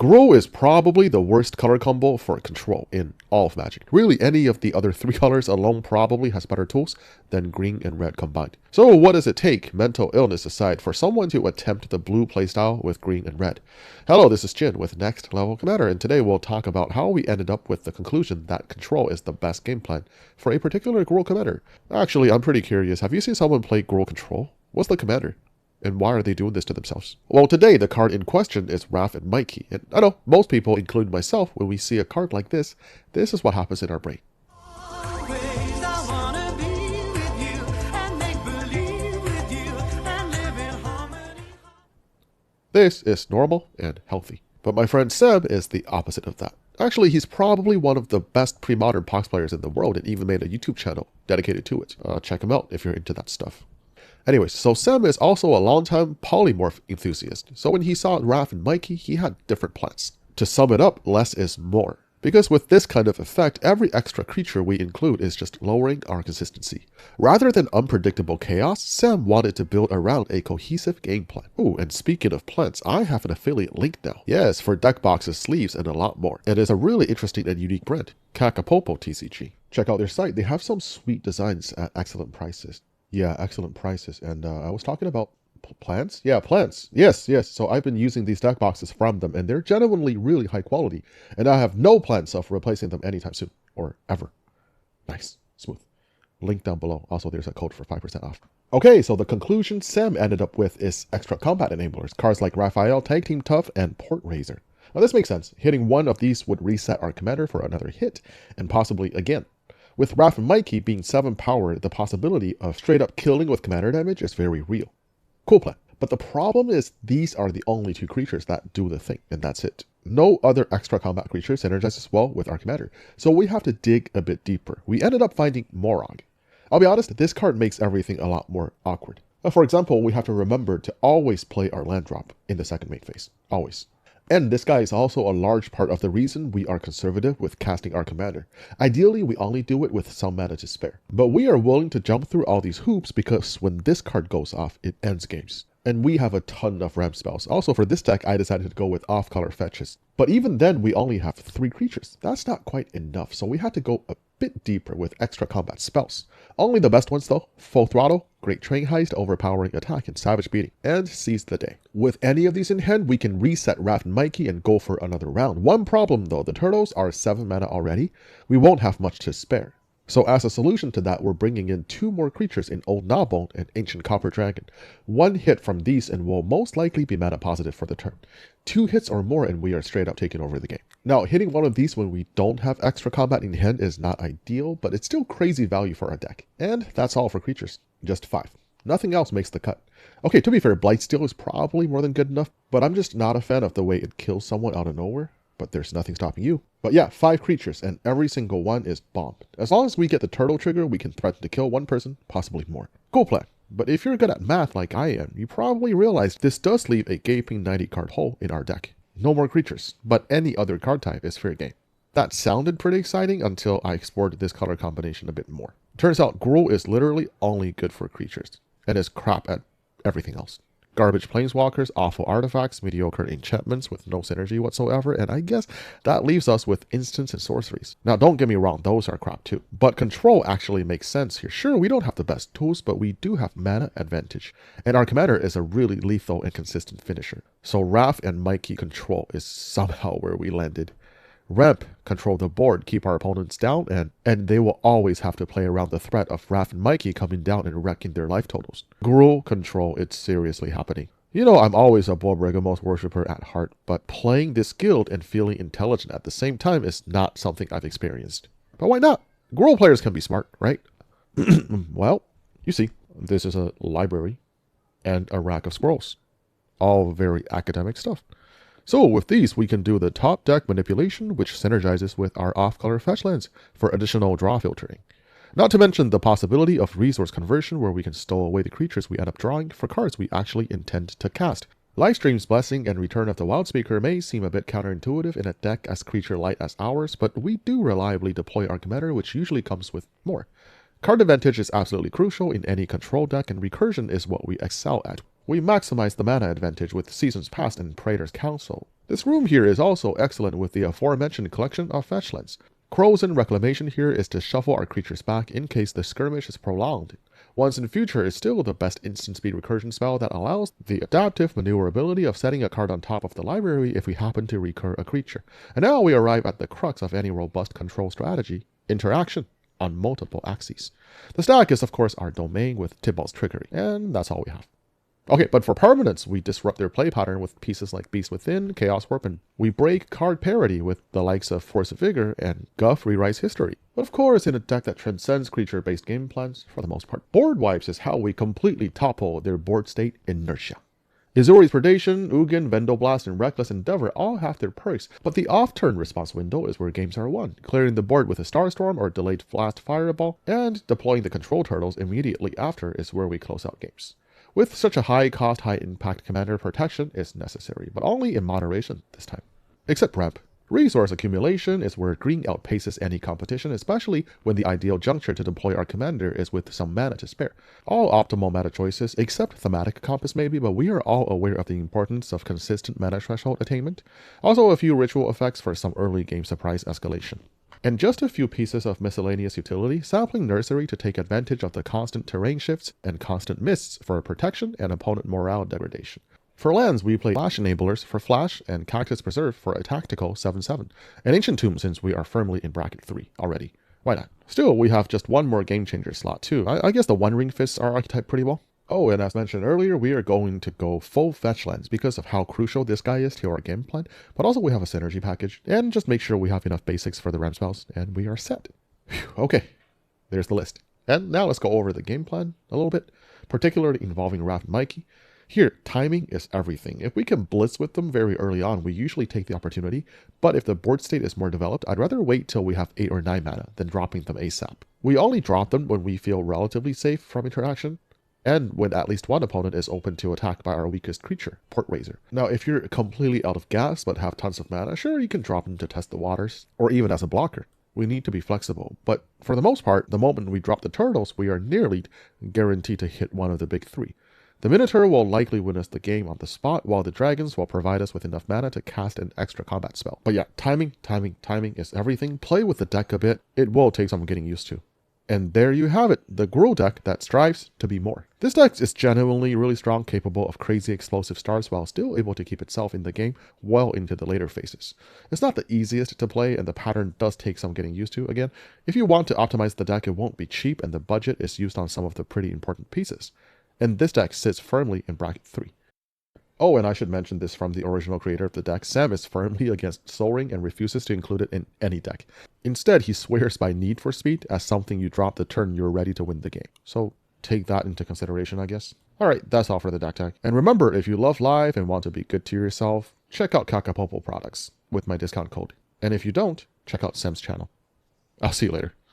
Grow is probably the worst color combo for control in all of Magic. Really, any of the other 3 colors alone probably has better tools than green and red combined. So what does it take, mental illness aside, for someone to attempt the blue playstyle with green and red? Hello, this is Jin with Next Level Commander, and today we'll talk about how we ended up with the conclusion that control is the best game plan for a particular Gruul commander. Actually, I'm pretty curious, have you seen someone play Gruul control? What's the commander? And why are they doing this to themselves? Well, today the card in question is Raph and Mikey. And I know most people, including myself, when we see a card like this is what happens in our brain. This is normal and healthy. But my friend Sam is the opposite of that. Actually, he's probably one of the best pre-modern Pox players in the world and even made a YouTube channel dedicated to it. Check him out if you're into that stuff. Anyways, so Sam is also a longtime polymorph enthusiast, so when he saw Raph and Mikey, he had different plans. To sum it up, less is more. Because with this kind of effect, every extra creature we include is just lowering our consistency. Rather than unpredictable chaos, Sam wanted to build around a cohesive game plan. Ooh, and speaking of plans, I have an affiliate link now. Yes, for deck boxes, sleeves, and a lot more. It is a really interesting and unique brand, Kakapopo TCG. Check out their site, they have some sweet designs at excellent prices. Yeah, excellent prices. And I was talking about plants? Yeah, plants. Yes. So I've been using these deck boxes from them, and they're genuinely really high quality. And I have no plans of replacing them anytime soon, or ever. Nice. Smooth. Link down below. Also, there's a code for 5% off. Okay, so the conclusion Sam ended up with is extra combat enablers. Cards like Raphael, Tag Team Tough, and Port Razor. Now this makes sense. Hitting one of these would reset our commander for another hit, and possibly again. With Raph and Mikey being 7 power, the possibility of straight up killing with commander damage is very real. Cool plan. But the problem is these are the only 2 creatures that do the thing, and that's it. No other extra combat creature synergizes well with our commander, so we have to dig a bit deeper. We ended up finding Morog. I'll be honest, this card makes everything a lot more awkward. For example, we have to remember to always play our land drop in the second main phase. Always. And this guy is also a large part of the reason we are conservative with casting our commander. Ideally, we only do it with some mana to spare. But we are willing to jump through all these hoops because when this card goes off, it ends games. And we have a ton of ramp spells. Also for this deck, I decided to go with off-color fetches. But even then, we only have 3 creatures. That's not quite enough, so we had to go a bit deeper with extra combat spells. Only the best ones though: Full Throttle, Great Train Heist, Overpowering Attack, and Savage Beating, and Seize the Day. With any of these in hand, we can reset Raph and Mikey and go for another round. One problem though, the turtles are 7 mana already. We won't have much to spare. So as a solution to that, we're bringing in 2 more creatures in Old Gnawbone and Ancient Copper Dragon. 1 hit from these and will most likely be mana positive for the turn. 2 hits or more and we are straight up taking over the game. Now, hitting one of these when we don't have extra combat in hand is not ideal, but it's still crazy value for our deck. And that's all for creatures. Just 5. Nothing else makes the cut. Okay, to be fair, Blightsteel is probably more than good enough, but I'm just not a fan of the way it kills someone out of nowhere. But there's nothing stopping you. But yeah, 5 creatures, and every single one is bombed. As long as we get the turtle trigger, we can threaten to kill 1 person, possibly more. Cool plan. But if you're good at math like I am, you probably realize this does leave a gaping 90 card hole in our deck. No more creatures, but any other card type is fair game. That sounded pretty exciting until I explored this color combination a bit more. Turns out Gruul is literally only good for creatures, and is crap at everything else. Garbage planeswalkers, awful artifacts, mediocre enchantments with no synergy whatsoever, and I guess that leaves us with instants and sorceries. Now don't get me wrong, those are crap too. But control actually makes sense here. Sure, we don't have the best tools, but we do have mana advantage. And our commander is a really lethal and consistent finisher. So Raph and Mikey control is somehow where we landed. Ramp, control the board, keep our opponents down, and they will always have to play around the threat of Raph and Mikey coming down and wrecking their life totals. Gruul control, it's seriously happening. You know, I'm always a Borregamos worshiper at heart, but playing this guild and feeling intelligent at the same time is not something I've experienced. But why not? Gruul players can be smart, right? Well, you see, this is a library and a rack of scrolls. All very academic stuff. So with these, we can do the top deck manipulation, which synergizes with our off-color fetch lands for additional draw filtering. Not to mention the possibility of resource conversion, where we can stow away the creatures we end up drawing for cards we actually intend to cast. Livestream's Blessing and Return of the Wildspeaker may seem a bit counterintuitive in a deck as creature light as ours, but we do reliably deploy our commander, which usually comes with more. Card advantage is absolutely crucial in any control deck, and recursion is what we excel at. We maximize the mana advantage with Seasons Past and Praetor's Council. This room here is also excellent with the aforementioned collection of fetchlands. Crow's Reclamation here is to shuffle our creatures back in case the skirmish is prolonged. Once in Future is still the best instant speed recursion spell that allows the adaptive maneuverability of setting a card on top of the library if we happen to recur a creature. And now we arrive at the crux of any robust control strategy: interaction on multiple axes. The stack is of course our domain with Tybalt's Trickery, and that's all we have. Okay, but for permanents, we disrupt their play pattern with pieces like Beast Within, Chaos Warp, and we break card parity with the likes of Force of Vigor and Guff Rewrites History. But of course, in a deck that transcends creature-based game plans for the most part. Board wipes is how we completely topple their board state inertia. Izuri's Predation, Ugin, Vendoblast, and Reckless Endeavor all have their perks, but the off-turn response window is where games are won, clearing the board with a Starstorm or delayed Blast Fireball, and deploying the Control Turtles immediately after is where we close out games. With such a high cost, high impact commander, protection is necessary, but only in moderation this time. Except ramp. Resource accumulation is where green outpaces any competition, especially when the ideal juncture to deploy our commander is with some mana to spare. All optimal meta choices, except thematic compass maybe, but we are all aware of the importance of consistent mana threshold attainment. Also a few ritual effects for some early game surprise escalation. And just a few pieces of miscellaneous utility: Sapling Nursery to take advantage of the constant terrain shifts, and Constant Mists for protection and opponent morale degradation. For lands, we play Flash Enablers for Flash and Cactus Preserve for a tactical 7/7, and Ancient Tomb since we are firmly in bracket 3 already. Why not? Still, we have just one more Game Changer slot too. I guess the One Ring fits our archetype pretty well. Oh, and as mentioned earlier, we are going to go full fetch lands because of how crucial this guy is to our game plan, but also we have a synergy package, and just make sure we have enough basics for the ramp spells, and we are set. Whew, okay, there's the list. And now let's go over the game plan a little bit, particularly involving Raph and Mikey. Here, timing is everything. If we can blitz with them very early on, we usually take the opportunity, but if the board state is more developed, I'd rather wait till we have 8 or 9 mana than dropping them ASAP. We only drop them when we feel relatively safe from interaction, and when at least one opponent is open to attack by our weakest creature, Port Raiser. Now, if you're completely out of gas but have tons of mana, sure, you can drop them to test the waters, or even as a blocker. We need to be flexible, but for the most part, the moment we drop the turtles, we are nearly guaranteed to hit one of the big 3. The Minotaur will likely win us the game on the spot, while the Dragons will provide us with enough mana to cast an extra combat spell. But yeah, timing is everything. Play with the deck a bit. It will take some getting used to. And there you have it, the Gruul deck that strives to be more. This deck is genuinely really strong, capable of crazy explosive starts while still able to keep itself in the game well into the later phases. It's not the easiest to play, and the pattern does take some getting used to. Again, if you want to optimize the deck, it won't be cheap, and the budget is used on some of the pretty important pieces. And this deck sits firmly in bracket 3. Oh, and I should mention this from the original creator of the deck. Sam is firmly against Soul Ring and refuses to include it in any deck. Instead, he swears by Need for Speed as something you drop the turn you're ready to win the game. So take that into consideration, I guess. Alright, that's all for the deck tag. And remember, if you love live and want to be good to yourself, check out Kakapopo products with my discount code. And if you don't, check out Sam's channel. I'll see you later.